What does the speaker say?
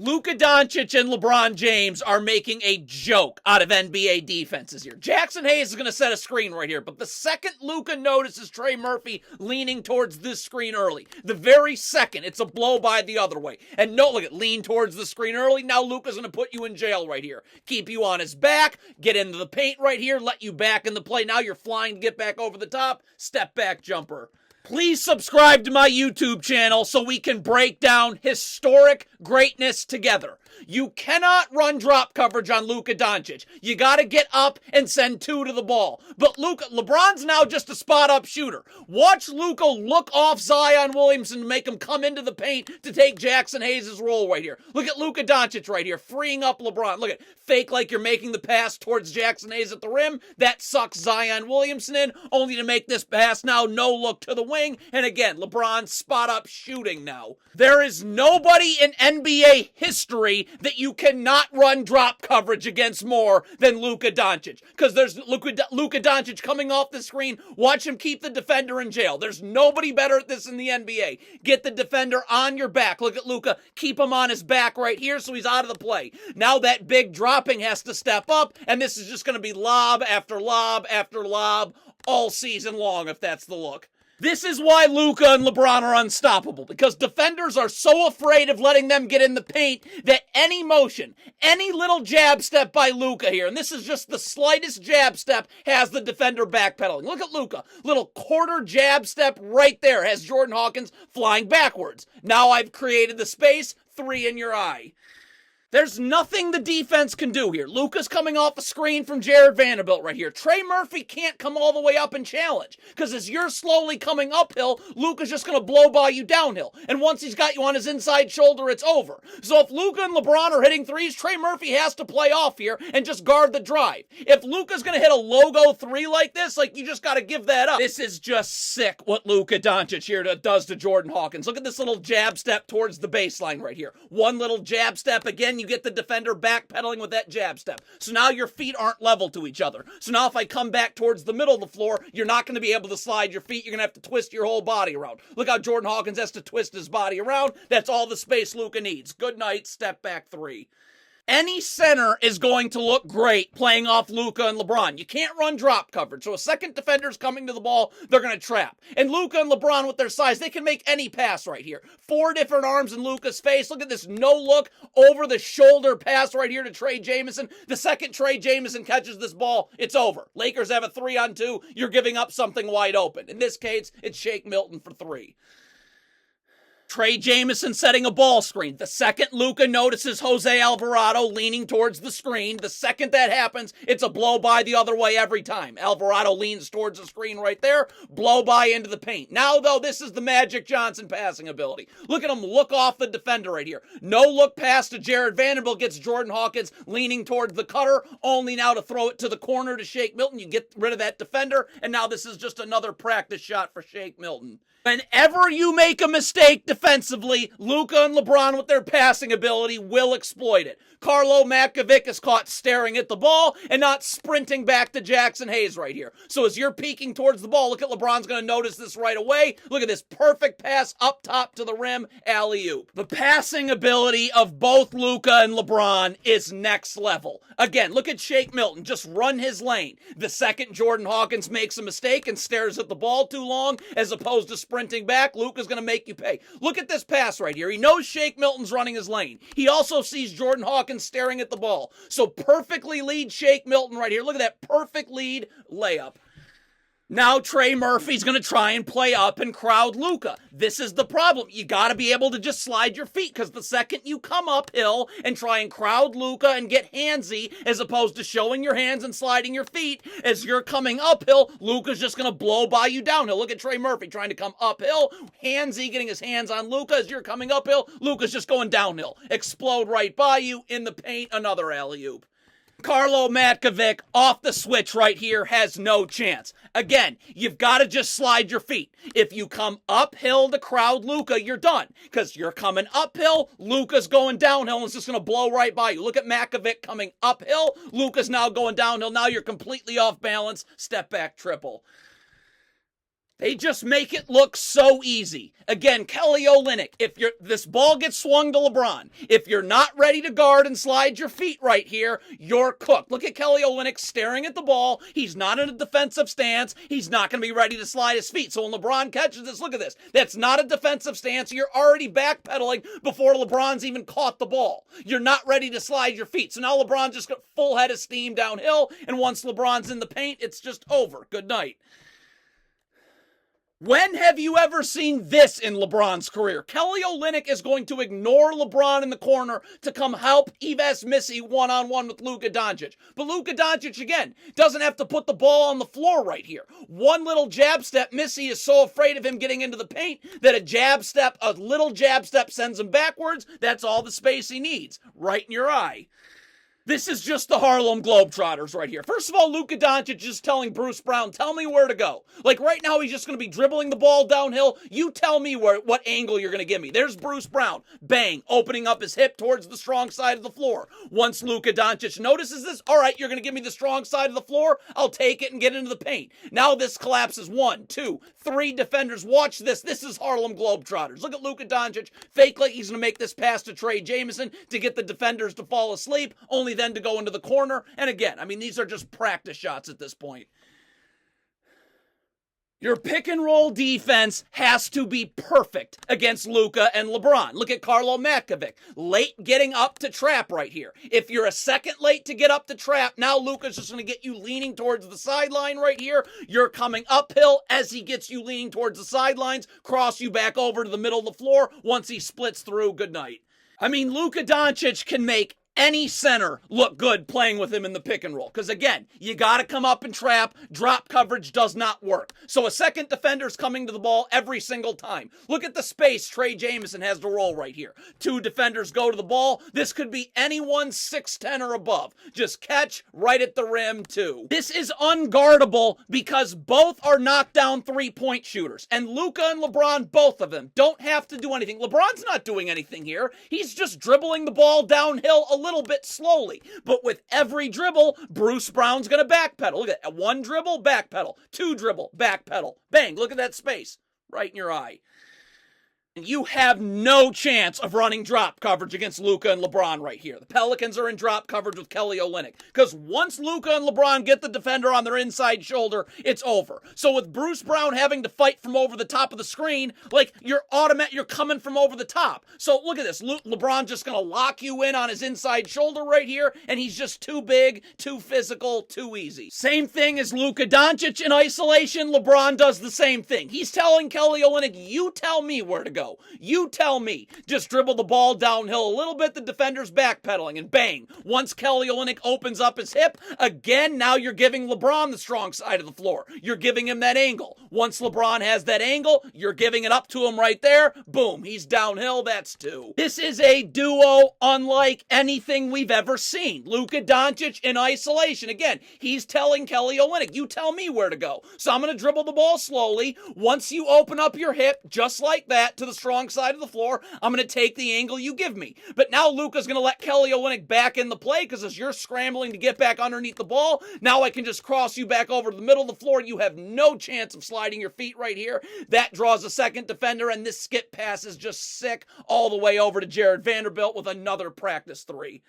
Luka Doncic and LeBron James are making a joke out of NBA defenses here. Jackson Hayes is going to set a screen right here, but the second Luka notices Trey Murphy leaning towards this screen early, the very second, it's a blow by the other way. And no, look at lean towards the screen early. Now Luka's going to put you in jail right here. Keep you on his back, get into the paint right here, let you back in the play. Now you're flying to get back over the top. Step back jumper. Please subscribe to my YouTube channel so we can break down historic greatness together. You cannot run drop coverage on Luka Doncic. You got to get up and send two to the ball. But LeBron's now just a spot-up shooter. Watch Luka look off Zion Williamson to make him come into the paint to take Jackson Hayes' role right here. Look at Luka Doncic right here, freeing up LeBron. Look at fake like you're making the pass towards Jackson Hayes at the rim. That sucks Zion Williamson in, only to make this pass now no look to the wing. And again, LeBron spot-up shooting now. There is nobody in NBA history that you cannot run drop coverage against more than Luka Doncic. Because there's Luka Doncic coming off the screen. Watch him keep the defender in jail. There's nobody better at this in the NBA. Get the defender on your back. Look at Luka. Keep him on his back right here so he's out of the play. Now that big dropping has to step up, and this is just going to be lob after lob after lob all season long if that's the look. This is why Luka and LeBron are unstoppable, because defenders are so afraid of letting them get in the paint that any motion, any little jab step by Luka here, and this is just the slightest jab step, has the defender backpedaling. Look at Luka. Little quarter jab step right there has Jordan Hawkins flying backwards. Now I've created the space, 3 in your eye. There's nothing the defense can do here. Luka's coming off a screen from Jared Vanderbilt right here. Trey Murphy can't come all the way up and challenge, because as you're slowly coming uphill, Luka's just going to blow by you downhill. And once he's got you on his inside shoulder, it's over. So if Luka and LeBron are hitting threes, Trey Murphy has to play off here and just guard the drive. If Luka's going to hit a logo 3 like this, you just got to give that up. This is just sick what Luka Doncic here does to Jordan Hawkins. Look at this little jab step towards the baseline right here. One little jab step again. You get the defender backpedaling with that jab step. So now your feet aren't level to each other. So now if I come back towards the middle of the floor, you're not going to be able to slide your feet. You're going to have to twist your whole body around. Look how Jordan Hawkins has to twist his body around. That's all the space Luka needs. Good night, step back 3. Any center is going to look great playing off Luka and LeBron. You can't run drop coverage. So a second defender's coming to the ball, they're going to trap. And Luka and LeBron with their size, they can make any pass right here. 4 different arms in Luka's face. Look at this no-look over-the-shoulder pass right here to Trey Jamison. The second Trey Jamison catches this ball, it's over. Lakers have a 3-on-2. You're giving up something wide open. In this case, it's Shake Milton for 3. Trey Jamison setting a ball screen. The second Luka notices Jose Alvarado leaning towards the screen, the second that happens, it's a blow by the other way every time. Alvarado leans towards the screen right there, blow by into the paint. Now, though, this is the Magic Johnson passing ability. Look at him look off the defender right here. No look pass to Jared Vanderbilt gets Jordan Hawkins leaning towards the cutter, only now to throw it to the corner to Shake Milton. You get rid of that defender, and now this is just another practice shot for Shake Milton. Whenever you make a mistake defensively, Luka and LeBron with their passing ability will exploit it. Carlo Matkovic is caught staring at the ball and not sprinting back to Jackson Hayes right here. So as you're peeking towards the ball, look at LeBron's going to notice this right away. Look at this perfect pass up top to the rim, alley-oop. The passing ability of both Luka and LeBron is next level. Again, look at Shake Milton, just run his lane. The second Jordan Hawkins makes a mistake and stares at the ball too long, as opposed to sprinting back, Luka's going to make you pay. Look at this pass right here. He knows Shake Milton's running his lane. He also sees Jordan Hawkins staring at the ball. So perfectly lead Shake Milton right here. Look at that perfect lead layup. Now Trey Murphy's going to try and play up and crowd Luka. This is the problem. You got to be able to just slide your feet, because the second you come uphill and try and crowd Luka and get handsy, as opposed to showing your hands and sliding your feet, as you're coming uphill, Luka's just going to blow by you downhill. Look at Trey Murphy trying to come uphill, handsy, getting his hands on Luka. As you're coming uphill, Luka's just going downhill. Explode right by you in the paint, another alley-oop. Carlo Matkovic off the switch right here has no chance. Again, you've got to just slide your feet. If you come uphill to crowd Luka, you're done. Because you're coming uphill, Luka's going downhill, and it's just going to blow right by you. Look at Matkovic coming uphill. Luka's now going downhill. Now you're completely off balance. Step back triple. They just make it look so easy. Again, Kelly Olynyk, if this ball gets swung to LeBron, if you're not ready to guard and slide your feet right here, you're cooked. Look at Kelly Olynyk staring at the ball. He's not in a defensive stance. He's not going to be ready to slide his feet. So when LeBron catches this, look at this. That's not a defensive stance. You're already backpedaling before LeBron's even caught the ball. You're not ready to slide your feet. So now LeBron just got full head of steam downhill, and once LeBron's in the paint, it's just over. Good night. When have you ever seen this in LeBron's career? Kelly Olynyk is going to ignore LeBron in the corner to come help Yves Missi one-on-one with Luka Doncic. But Luka Doncic, again, doesn't have to put the ball on the floor right here. One little jab step, Missi is so afraid of him getting into the paint that a little jab step sends him backwards. That's all the space he needs. Right in your eye. This is just the Harlem Globetrotters right here. First of all, Luka Doncic is telling Bruce Brown, tell me where to go. Like right now, he's just going to be dribbling the ball downhill. You tell me what angle you're going to give me. There's Bruce Brown. Bang. Opening up his hip towards the strong side of the floor. Once Luka Doncic notices this, all right, you're going to give me the strong side of the floor. I'll take it and get into the paint. Now this collapses. 1, 2, 3 defenders. Watch this. This is Harlem Globetrotters. Look at Luka Doncic. Fake like he's going to make this pass to Trey Jameson to get the defenders to fall asleep. Only then to go into the corner. And again, I mean, these are just practice shots at this point. Your pick and roll defense has to be perfect against Luka and LeBron. Look at Karlo Matkovic, late getting up to trap right here. If you're a second late to get up to trap, now Luka's just going to get you leaning towards the sideline right here. You're coming uphill as he gets you leaning towards the sidelines, cross you back over to the middle of the floor. Once he splits through, good night. I mean, Luka Doncic can make any center look good playing with him in the pick and roll. Because again, you got to come up and trap. Drop coverage does not work. So a second defender's coming to the ball every single time. Look at the space Trey Jameson has to roll right here. 2 defenders go to the ball. This could be anyone 6'10 or above. Just catch right at the rim too. This is unguardable because both are knockdown 3-point shooters. And Luka and LeBron, both of them, don't have to do anything. LeBron's not doing anything here. He's just dribbling the ball downhill a little bit slowly, but with every dribble, Bruce Brown's going to backpedal. Look at that. 1 dribble, backpedal. 2 dribble, backpedal. Bang, look at that space right in your eye. You have no chance of running drop coverage against Luka and LeBron right here. The Pelicans are in drop coverage with Kelly Olynyk because once Luka and LeBron get the defender on their inside shoulder, it's over. So with Bruce Brown having to fight from over the top of the screen, like you're coming from over the top. So look at this. LeBron's just going to lock you in on his inside shoulder right here, and he's just too big, too physical, too easy. Same thing as Luka Doncic in isolation. LeBron does the same thing. He's telling Kelly Olynyk, you tell me where to go. You tell me. Just dribble the ball downhill a little bit, the defender's backpedaling, and bang. Once Kelly Olynyk opens up his hip, again, now you're giving LeBron the strong side of the floor. You're giving him that angle. Once LeBron has that angle, you're giving it up to him right there. Boom, he's downhill, that's 2. This is a duo unlike anything we've ever seen. Luka Doncic in isolation. Again, he's telling Kelly Olynyk, you tell me where to go. So I'm going to dribble the ball slowly. Once you open up your hip, just like that, to the strong side of the floor, I'm going to take the angle you give me. But now Luka's going to let Kelly Olynyk back in the play because as you're scrambling to get back underneath the ball, now I can just cross you back over to the middle of the floor. You have no chance of sliding your feet right here. That draws a second defender, and this skip pass is just sick all the way over to Jared Vanderbilt with another practice 3.